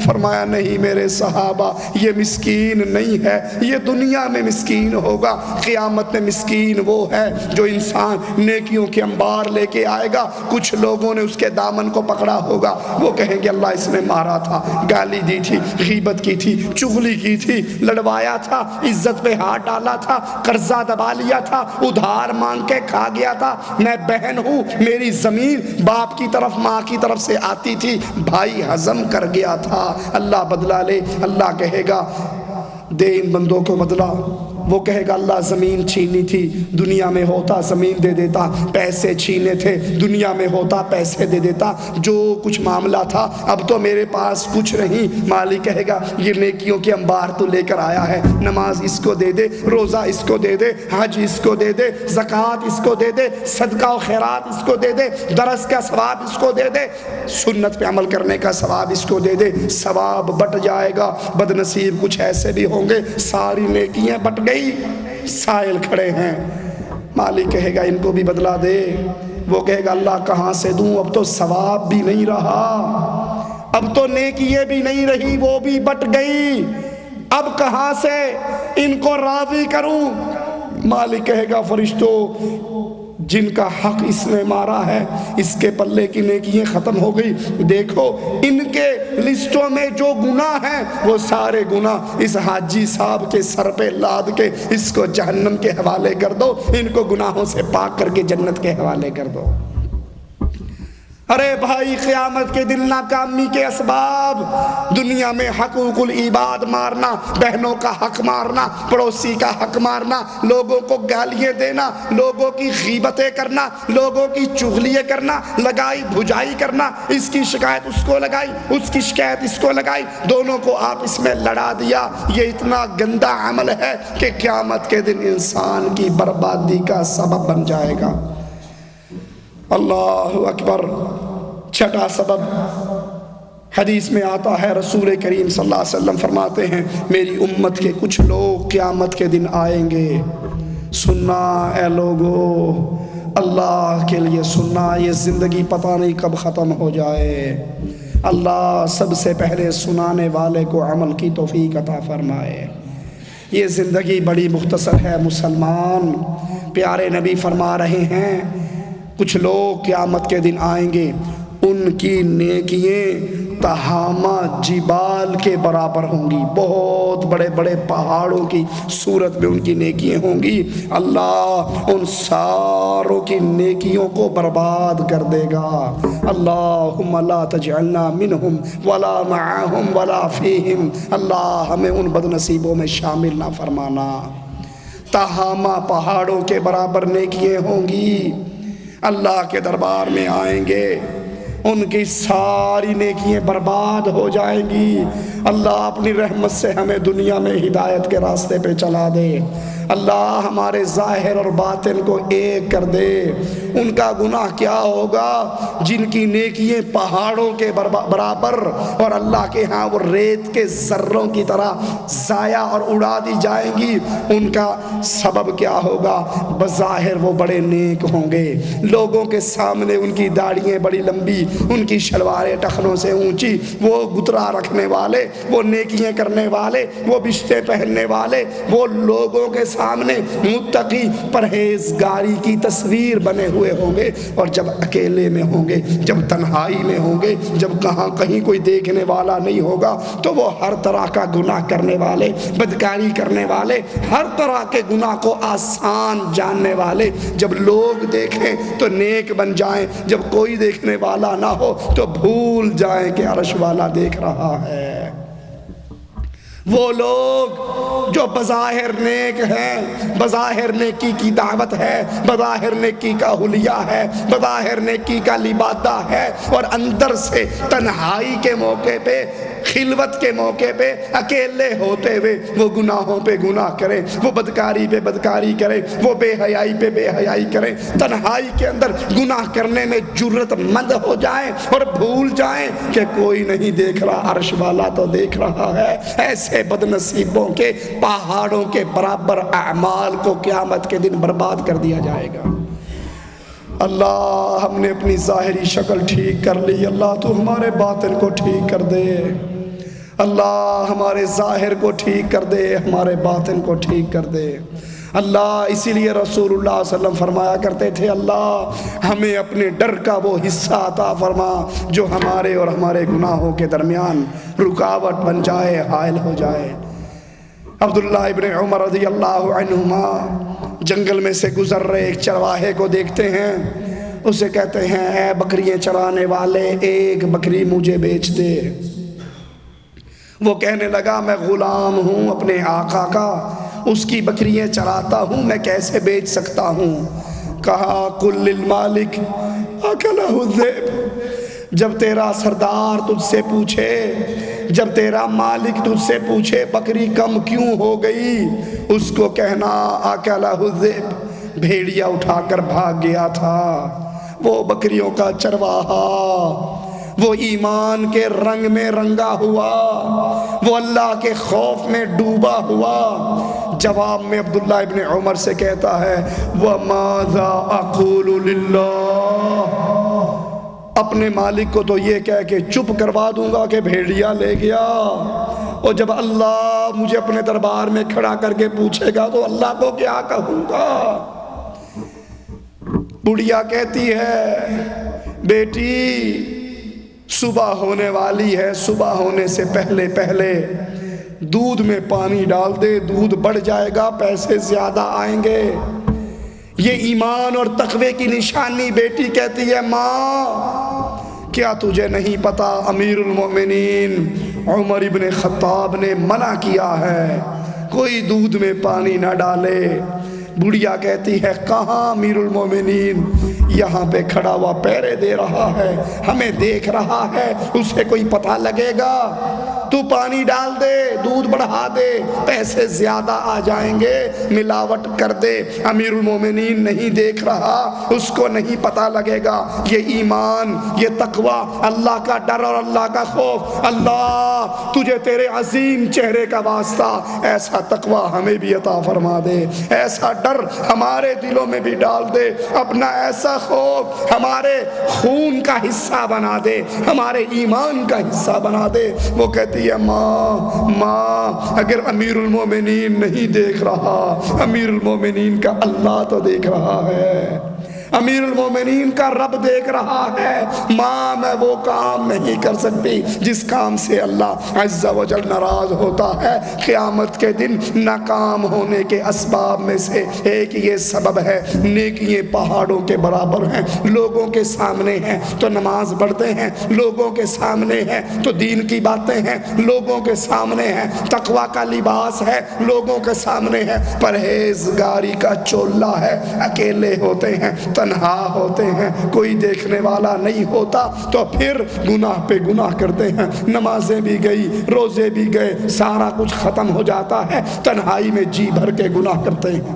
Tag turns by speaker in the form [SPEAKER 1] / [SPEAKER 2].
[SPEAKER 1] فرمایا نہیں میرے صحابہ، یہ مسکین نہیں ہے، یہ دنیا میں مسکین ہوگا، قیامت میں مسکین وہ ہے جو انسان نیکیوں کے انبار لے کے آئے گا، کچھ لوگوں نے اس کے دامن کو پکڑا ہوگا، وہ کہیں گے اللہ اس نے مارا تھا، گالی دی تھی، غیبت کی تھی، چغلی کی تھی، لڑوایا تھا، عزت پہ ہاتھ ڈالا تھا، قرضہ دبا لیا تھا، ادھار مانگ کے کھا گیا تھا، میں بہن ہوں، میری زمین باپ کی طرف ماں کی طرف سے آتی تھی، بھائی ہضم کر گیا تھا، اللہ بدلہ لے۔ اللہ کہے گا دے ان بندوں کو بدلہ، وہ کہے گا اللہ زمین چھینی تھی، دنیا میں ہوتا زمین دے دیتا، پیسے چھینے تھے، دنیا میں ہوتا پیسے دے دیتا، جو کچھ معاملہ تھا اب تو میرے پاس کچھ نہیں۔ مالک کہے گا یہ نیکیوں کے انبار تو لے کر آیا ہے، نماز اس کو دے دے، روزہ اس کو دے دے، حج اس کو دے دے، زکوٰۃ اس کو دے دے، صدقہ و خیرات اس کو دے دے، درس کا ثواب اس کو دے دے، سنت پہ عمل کرنے کا ثواب اس کو دے دے، ثواب بٹ جائے گا۔ بد نصیب کچھ ایسے بھی ہوں گے ساری نیکیاں بٹ گئی، سائل کھڑے ہیں، مالک کہے گا ان کو بھی بدلا دے، وہ کہے گا اللہ کہاں سے دوں، اب تو ثواب بھی نہیں رہا، اب تو نیکییں بھی نہیں رہی، وہ بھی بٹ گئی، اب کہاں سے ان کو راضی کروں۔ مالک کہے گا فرشتوں جن کا حق اس نے مارا ہے اس کے پلے کی نیکیاں ختم ہو گئی، دیکھو ان کے لسٹوں میں جو گناہ ہیں وہ سارے گناہ اس حاجی صاحب کے سر پہ لاد کے اس کو جہنم کے حوالے کر دو، ان کو گناہوں سے پاک کر کے جنت کے حوالے کر دو۔ ارے بھائی قیامت کے دن ناکامی کے اسباب، دنیا میں حقوق العباد مارنا، بہنوں کا حق مارنا، پڑوسی کا حق مارنا، لوگوں کو گالیاں دینا، لوگوں کی غیبتیں کرنا، لوگوں کی چغلیاں کرنا، لگائی بھجائی کرنا، اس کی شکایت اس کو لگائی، اس کی شکایت اس کو لگائی، دونوں کو آپس میں لڑا دیا، یہ اتنا گندا عمل ہے کہ قیامت کے دن انسان کی بربادی کا سبب بن جائے گا۔ اللہ اکبر۔ چھٹا سبب حدیث میں آتا ہے، رسول کریم صلی اللہ علیہ وسلم فرماتے ہیں میری امت کے کچھ لوگ قیامت کے دن آئیں گے، سننا اے لوگو، اللہ کے لیے سننا، یہ زندگی پتہ نہیں کب ختم ہو جائے، اللہ سب سے پہلے سنانے والے کو عمل کی توفیق عطا فرمائے۔ یہ زندگی بڑی مختصر ہے مسلمان، پیارے نبی فرما رہے ہیں کچھ لوگ قیامت کے دن آئیں گے، ان کی نیکییں تہامہ جبال کے برابر ہوں گی، بہت بڑے بڑے پہاڑوں کی صورت میں ان کی نیکیاں ہوں گی، اللہ ان ساروں کی نیکیوں کو برباد کر دے گا۔ اللہم لا تجعلنا منہم ولا معاہم ولا فیہم، اللہ ہمیں ان بد نصیبوں میں شامل نہ فرمانا۔ تہامہ پہاڑوں کے برابر نیکیاں ہوں گی، اللہ کے دربار میں آئیں گے، ان کی ساری نیکیاں برباد ہو جائیں گی۔ اللہ اپنی رحمت سے ہمیں دنیا میں ہدایت کے راستے پہ چلا دے، اللہ ہمارے ظاہر اور باطن کو ایک کر دے۔ ان کا گناہ کیا ہوگا جن کی نیکیاں پہاڑوں کے برابر اور اللہ کے ہاں وہ ریت کے ذروں کی طرح ضائع اور اڑا دی جائیں گی، ان کا سبب کیا ہوگا؟ بظاہر وہ بڑے نیک ہوں گے، لوگوں کے سامنے ان کی داڑھیاں بڑی لمبی، ان کی شلواریں ٹخنوں سے اونچی، وہ گترا رکھنے والے، وہ نیکیاں کرنے والے، وہ بشتے پہننے والے، وہ لوگوں کے سامنے متقی پرہیزگاری کی تصویر بنے ہوئے ہوں گے، اور جب اکیلے میں ہوں گے، جب تنہائی میں ہوں گے، جب کہیں کوئی دیکھنے والا نہیں ہوگا تو وہ ہر طرح کا گناہ کرنے والے، بدکاری کرنے والے، ہر طرح کے گناہ کو آسان جاننے والے، جب لوگ دیکھیں تو نیک بن جائیں، جب کوئی دیکھنے والا نہ ہو تو بھول جائیں کہ عرش والا دیکھ رہا ہے۔ وہ لوگ جو بظاہر نیک ہیں، بظاہر نیکی کی دعوت ہے، بظاہر نیکی کا حلیہ ہے، بظاہر نیکی کا لبادہ ہے، اور اندر سے تنہائی کے موقع پہ، خلوت کے موقع پہ، اکیلے ہوتے ہوئے وہ گناہوں پہ گناہ کریں، وہ بدکاری پہ بدکاری کریں، وہ بے حیائی پہ بے حیائی کریں، تنہائی کے اندر گناہ کرنے میں جرت مند ہو جائیں اور بھول جائیں کہ کوئی نہیں دیکھ رہا، عرش والا تو دیکھ رہا ہے۔ ایسے بد نصیبوں کے پہاڑوں کے برابر اعمال کو قیامت کے دن برباد کر دیا جائے گا۔ اللہ ہم نے اپنی ظاہری شکل ٹھیک کر لی، اللہ تو ہمارے باطن کو ٹھیک کر دے۔ اللہ ہمارے ظاہر کو ٹھیک کر دے، ہمارے باطن کو ٹھیک کر دے اللہ۔ اسی لیے رسول اللہ صلی اللہ علیہ وسلم فرمایا کرتے تھے، اللہ ہمیں اپنے ڈر کا وہ حصہ عطا فرما جو ہمارے اور ہمارے گناہوں کے درمیان رکاوٹ بن جائے، حائل ہو جائے۔ عبداللہ ابن عمر رضی اللہ عنہما جنگل میں سے گزر رہے ایک چرواہے کو دیکھتے ہیں، اسے کہتے ہیں اے بکریاں چرانے والے، ایک بکری مجھے بیچ دے۔ وہ کہنے لگا میں غلام ہوں اپنے آقا کا، اس کی بکریاں چراتا ہوں، میں کیسے بیچ سکتا ہوں؟ کہا قل للمالک اکلہ الذئب، جب تیرا سردار تجھ سے پوچھے، جب تیرا مالک تجھ سے پوچھے بکری کم کیوں ہو گئی، اس کو کہنا اکلہ الذئب، بھیڑیا اٹھا کر بھاگ گیا تھا۔ وہ بکریوں کا چرواہا، وہ ایمان کے رنگ میں رنگا ہوا، وہ اللہ کے خوف میں ڈوبا ہوا، جواب میں عبداللہ ابن عمر سے کہتا ہے وَمَاذَا أَقُولُ لِلَّهِ، اپنے مالک کو تو یہ کہہ کے چپ کروا دوں گا کہ بھیڑیا لے گیا، اور جب اللہ مجھے اپنے دربار میں کھڑا کر کے پوچھے گا تو اللہ کو کیا کہوں گا؟ بڑھیا کہتی ہے بیٹی صبح ہونے والی ہے، صبح ہونے سے پہلے پہلے دودھ میں پانی ڈال دے، دودھ بڑھ جائے گا، پیسے زیادہ آئیں گے۔ یہ ایمان اور تقوی کی نشانی۔ بیٹی کہتی ہے ماں کیا تجھے نہیں پتا امیر المومنین عمر ابن خطاب نے منع کیا ہے کوئی دودھ میں پانی نہ ڈالے؟ بڑھیا کہتی ہے کہاں امیر المومنین، یہاں پہ کھڑا ہوا پیرے دے رہا ہے، ہمیں دیکھ رہا ہے، اسے کوئی پتہ لگے گا؟ تو پانی ڈال دے، دودھ بڑھا دے، پیسے زیادہ آ جائیں گے، ملاوٹ کر دے، امیر المومنین نہیں دیکھ رہا، اس کو نہیں پتہ لگے گا۔ یہ ایمان، یہ تقوی، اللہ کا ڈر اور اللہ کا خوف، اللہ تجھے تیرے عظیم چہرے کا واسطہ ایسا تقوی ہمیں بھی عطا فرما دے، ایسا ڈر ہمارے دلوں میں بھی ڈال دے، اپنا ایسا خوف ہمارے خون کا حصہ بنا دے، ہمارے ایمان کا حصہ بنا دے۔ وہ کہتی ہے ماں اگر امیر المومنین نہیں دیکھ رہا، امیر المومنین کا اللہ تو دیکھ رہا ہے، امیر المومنین کا رب دیکھ رہا ہے، ماں میں وہ کام نہیں کر سکتی جس کام سے اللہ عز و جل ناراض ہوتا ہے۔ قیامت کے دن ناکام ہونے کے اسباب میں سے ایک یہ سبب ہے، نیکیاں پہاڑوں کے برابر ہیں، لوگوں کے سامنے ہیں تو نماز پڑھتے ہیں، لوگوں کے سامنے ہیں تو دین کی باتیں ہیں، لوگوں کے سامنے ہیں تقوی کا لباس ہے، لوگوں کے سامنے ہے پرہیزگاری کا چولہ ہے، اکیلے ہوتے ہیں، تنہا ہوتے ہیں، کوئی دیکھنے والا نہیں ہوتا تو پھر گناہ پہ گناہ کرتے ہیں، نمازیں بھی گئی، روزے بھی گئے، سارا کچھ ختم ہو جاتا ہے، تنہائی میں جی بھر کے گناہ کرتے ہیں۔